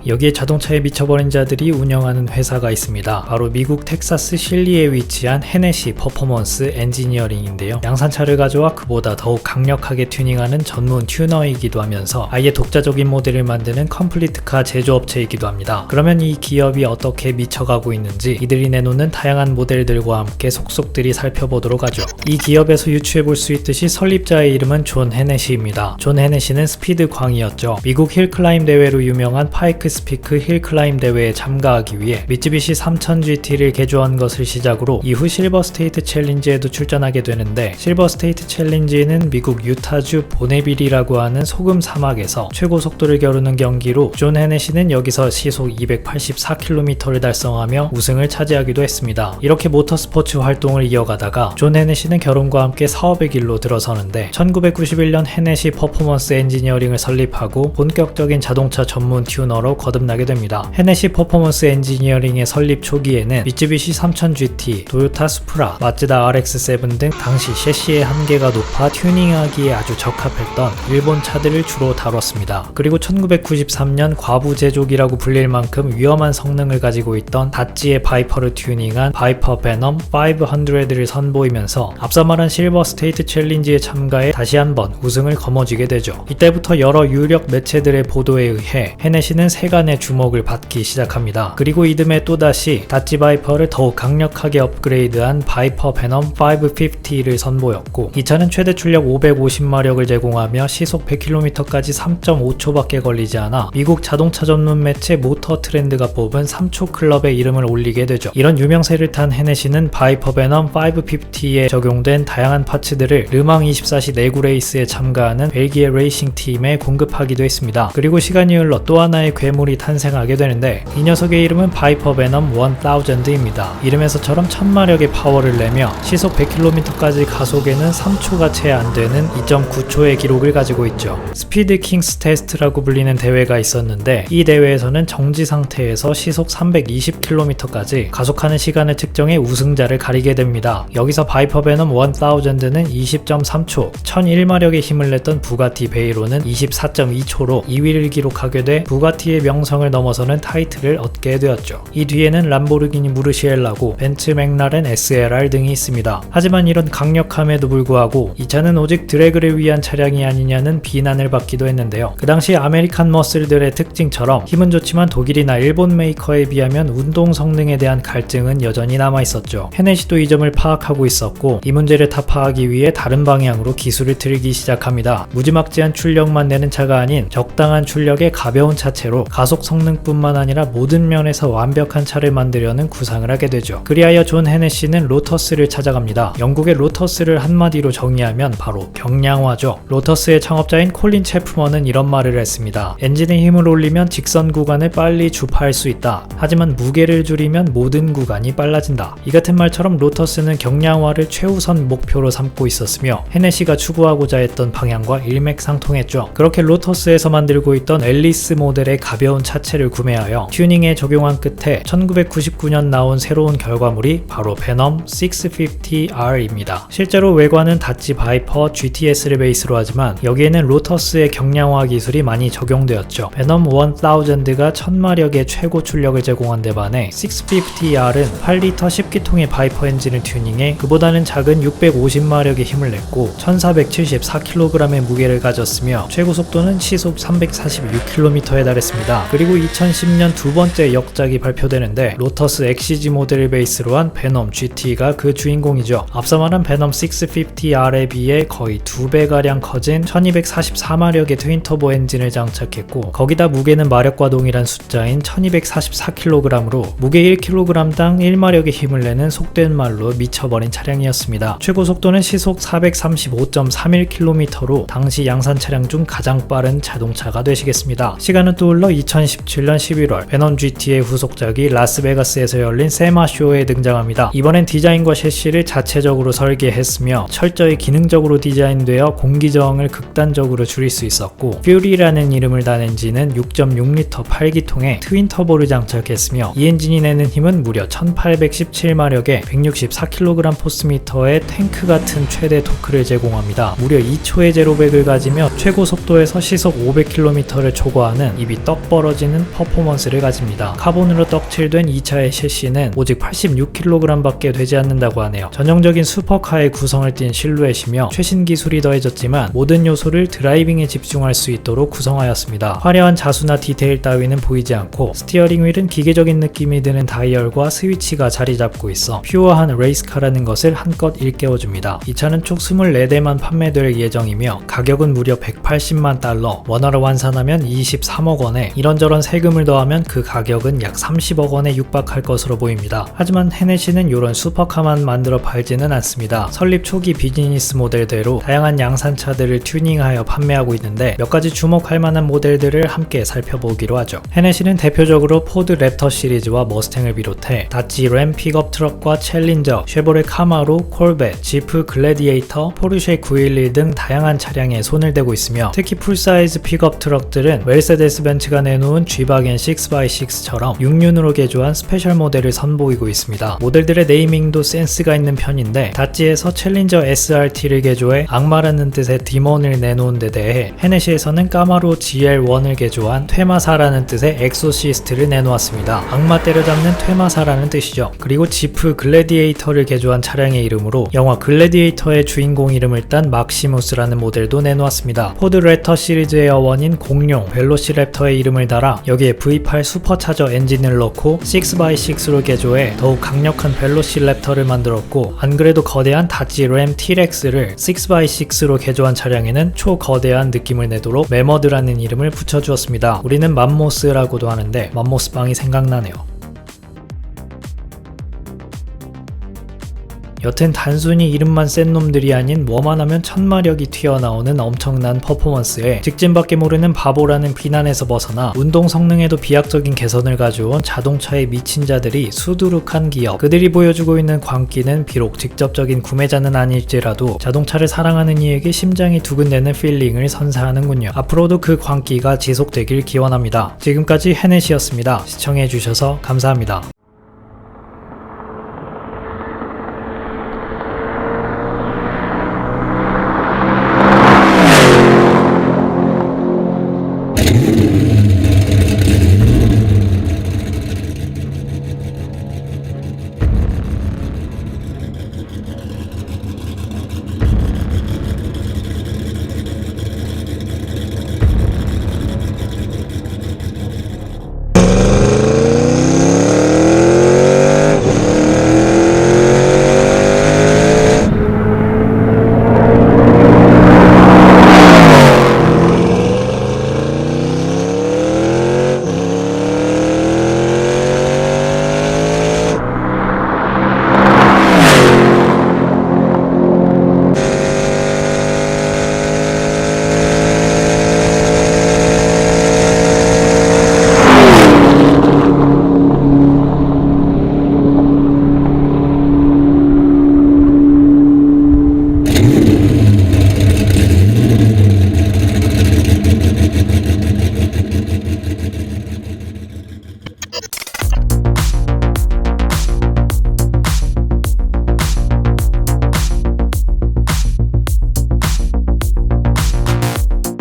여기에 자동차에 미쳐버린 자들이 운영하는 회사가 있습니다. 바로 미국 텍사스 실리에 위치한 헤네시 퍼포먼스 엔지니어링인데요. 양산차를 가져와 그보다 더욱 강력하게 튜닝하는 전문 튜너이기도 하면서 아예 독자적인 모델을 만드는 컴플리트카 제조업체이기도 합니다. 그러면 이 기업이 어떻게 미쳐가고 있는지 이들이 내놓는 다양한 모델들과 함께 속속들이 살펴보도록 하죠. 이 기업에서 유추해볼 수 있듯이 설립자의 이름은 존 헤네시입니다. 존 헤네시는 스피드 광이었죠. 미국 힐클라임 대회로 유명한 파이크 스피크 힐클라임 대회에 참가하기 위해 미쯔비시 3000GT를 개조한 것을 시작으로 이후 실버 스테이트 챌린지에도 출전하게 되는데, 실버 스테이트 챌린지는 미국 유타주 보네빌이라고 하는 소금 사막에서 최고 속도를 겨루는 경기로 존 헤네시는 여기서 시속 284km를 달성하며 우승을 차지하기도 했습니다. 이렇게 모터스포츠 활동을 이어가다가 존 헤네시는 결혼과 함께 사업의 길로 들어서는데, 1991년 헤네시 퍼포먼스 엔지니어링을 설립하고 본격적인 자동차 전문 튜너로 거듭나게 됩니다. 헤네시 퍼포먼스 엔지니어링의 설립 초기에는 미쯔비시 3000GT, 도요타 수프라, 마츠다 RX-7 등 당시 셰시의 한계가 높아 튜닝하기에 아주 적합했던 일본 차들을 주로 다뤘습니다. 그리고 1993년 과부 제조기라고 불릴 만큼 위험한 성능을 가지고 있던 다찌의 바이퍼를 튜닝한 바이퍼 베넘 500를 선보이면서 앞서 말한 실버 스테이트 챌린지에 참가해 다시 한번 우승을 거머쥐게 되죠. 이때부터 여러 유력 매체들의 보도에 의해 헤네시는 세간의 주목을 받기 시작합니다. 그리고 이듬해 또다시 다찌 바이퍼를 더욱 강력하게 업그레이드한 바이퍼 베넘 550를 선보였고, 이 차는 최대 출력 550마력을 제공하며 시속 100km까지 3.5초밖에 걸리지 않아 미국 자동차 전문 매체 모터 트렌드가 뽑은 3초 클럽에 이름을 올리게 되죠. 이런 유명세를 탄 헤네시는 바이퍼 베넘 550에 적용된 다양한 파츠들을 르망 24시 내구 레이스에 참가하는 벨기에 레이싱 팀에 공급하기도 했습니다. 그리고 시간이 흘러 또 하나의 괴물이 탄생하게 되는데, 이 녀석의 이름은 바이퍼 베넘 1000입니다. 이름에서처럼 1000마력의 파워를 내며 시속 100km까지 가속에는 3초가 채 안되는 2.9초의 기록을 가지고 있죠. 스피드 킹스 테스트라고 불리는 대회가 있었는데, 이 대회에서는 정지 상태에서 시속 320km까지 가속하는 시간을 측정해 우승자를 가리게 됩니다. 여기서 바이퍼 베넘 1000는 20.3초, 1001마력의 힘을 냈던 부가티 베이로는 24.2초로 2위를 기록하게 돼 부가티의 명성을 넘어서는 타이틀을 얻게 되었죠. 이 뒤에는 람보르기니 무르시엘라고 벤츠 맥라렌 SLR 등이 있습니다. 하지만 이런 강력함에도 불구하고 이 차는 오직 드래그를 위한 차량이 아니냐는 비난을 받기도 했는데요. 그 당시 아메리칸 머슬들의 특징처럼 힘은 좋지만 독일이나 일본 메이커에 비하면 운동 성능에 대한 갈증은 여전히 남아있었죠. 헤네시도 이 점을 파악하고 있었고, 이 문제를 타파하기 위해 다른 방향으로 기술을 들이기 시작합니다. 무지막지한 출력만 내는 차가 아닌 적당한 출력의 가벼운 차체로 가속 성능뿐만 아니라 모든 면에서 완벽한 차를 만들려는 구상을 하게 되죠. 그리하여 존 헤네시는 로터스를 찾아갑니다. 영국의 로터스를 한마디로 정의하면 바로 경량화죠. 로터스의 창업자인 콜린 체프먼은 이런 말을 했습니다. 엔진의 힘을 올리면 직선 구간을 빨리 주파할 수 있다. 하지만 무게를 줄이면 모든 구간이 빨라진다. 이 같은 말처럼 로터스는 경량화를 최우선 목표로 삼고 있었으며, 헤네시가 추구하고자 했던 방향과 일맥상통했죠. 그렇게 로터스에서 만들고 있던 앨리스 모델의 가벼운 차체를 구매하여 튜닝에 적용한 끝에 1999년 나온 새로운 결과물이 바로 베넘 650R입니다. 실제로 외관은 다찌 바이퍼 GTS를 베이스로 하지만 여기에는 로터스의 경량화 기술이 많이 적용되었죠. 베넘 1000가 1000마력의 최고 출력을 제공한 데 반해 650R은 8리터 10기통의 바이퍼 엔진을 튜닝해 그보다는 작은 650마력의 힘을 냈고 1474kg의 무게를 가졌으며 최고 속도는 시속 346km에 달했습니다. 그리고 2010년 두 번째 역작이 발표되는데, 로터스 엑시지 모델을 베이스로 한 베넘 GT가 그 주인공이죠. 앞서 말한 베넘 650R에 비해 거의 2배가량 커진 1244마력의 트윈터보 엔진을 장착했고, 거기다 무게는 마력과 동일한 숫자인 1244kg으로 무게 1kg당 1마력의 힘을 내는 속된 말로 미쳐버린 차량이었습니다. 최고 속도는 시속 435.31km로 당시 양산 차량 중 가장 빠른 자동차가 되시겠습니다. 시간은 또 흘러 2017년 11월 베넘 GT의 후속작이 라스베가스에서 열린 세마쇼에 등장합니다. 이번엔 디자인과 셰시를 자체적으로 설계했으며 철저히 기능적으로 디자인되어 공기저항을 극단적으로 줄일 수 있었고, 퓨리라는 이름을 단 엔진은 6.6L 8기통에 트윈터보를 장착했으며 이 엔진이 내는 힘은 무려 1817마력에 164kg 포스미터의 탱크 같은 최대 토크를 제공합니다. 무려 2초의 제로백을 가지며 최고 속도에서 시속 500km를 초과하는 입이 떡 탁 벌어지는 퍼포먼스를 가집니다. 카본으로 떡칠된 2차의 셰시는 오직 86kg밖에 되지 않는다고 하네요. 전형적인 슈퍼카의 구성을 띈 실루엣이며 최신 기술이 더해졌지만 모든 요소를 드라이빙에 집중할 수 있도록 구성하였습니다. 화려한 자수나 디테일 따위는 보이지 않고 스티어링 휠은 기계적인 느낌이 드는 다이얼과 스위치가 자리 잡고 있어 퓨어한 레이스카라는 것을 한껏 일깨워줍니다. 이 차는 총 24대만 판매될 예정이며 가격은 무려 180만 달러, 원화로 환산하면 23억 원에 이런저런 세금을 더하면 그 가격은 약 30억 원에 육박할 것으로 보입니다. 하지만 헤네시는 이런 슈퍼카만 만들어 팔지는 않습니다. 설립 초기 비즈니스 모델대로 다양한 양산차들을 튜닝하여 판매하고 있는데 몇 가지 주목할 만한 모델들을 함께 살펴보기로 하죠. 헤네시는 대표적으로 포드 랩터 시리즈와 머스탱을 비롯해 다지 램 픽업 트럭과 챌린저, 쉐보레 카마로, 콜벳, 지프 글래디에이터, 포르쉐 911 등 다양한 차량에 손을 대고 있으며 특히 풀사이즈 픽업 트럭들은 메르세데스 벤츠가 내놓은 G바겐 6x6처럼 6륜으로 개조한 스페셜 모델을 선보이고 있습니다. 모델들의 네이밍도 센스가 있는 편인데 다지에서 챌린저 SRT를 개조해 악마라는 뜻의 디몬을 내놓은 데 대해 헤네시에서는 까마로 GL1을 개조한 퇴마사라는 뜻의 엑소시스트를 내놓았습니다. 악마 때려잡는 퇴마사라는 뜻이죠. 그리고 지프 글래디에이터를 개조한 차량의 이름으로 영화 글래디에이터의 주인공 이름을 딴 막시무스라는 모델도 내놓았습니다. 포드 랩터 시리즈의 어원인 공룡 벨로시랩터의 이름을 달아 여기에 V8 슈퍼차저 엔진을 넣고 6x6로 개조해 더욱 강력한 벨로시랩터를 만들었고 안 그래도 거대한 다지 램 T-렉스를 6x6로 개조한 차량에는 초거대한 느낌을 내도록 매머드라는 이름을 붙여주었습니다. 우리는 맘모스라고도 하는데 맘모스빵이 생각나네요. 여튼 단순히 이름만 센 놈들이 아닌 뭐만 하면 천마력이 튀어나오는 엄청난 퍼포먼스에 직진밖에 모르는 바보라는 비난에서 벗어나 운동 성능에도 비약적인 개선을 가져온 자동차에 미친 자들이 수두룩한 기업, 그들이 보여주고 있는 광기는 비록 직접적인 구매자는 아닐지라도 자동차를 사랑하는 이에게 심장이 두근대는 필링을 선사하는군요. 앞으로도 그 광기가 지속되길 기원합니다. 지금까지 헤넷이었습니다. 시청해주셔서 감사합니다.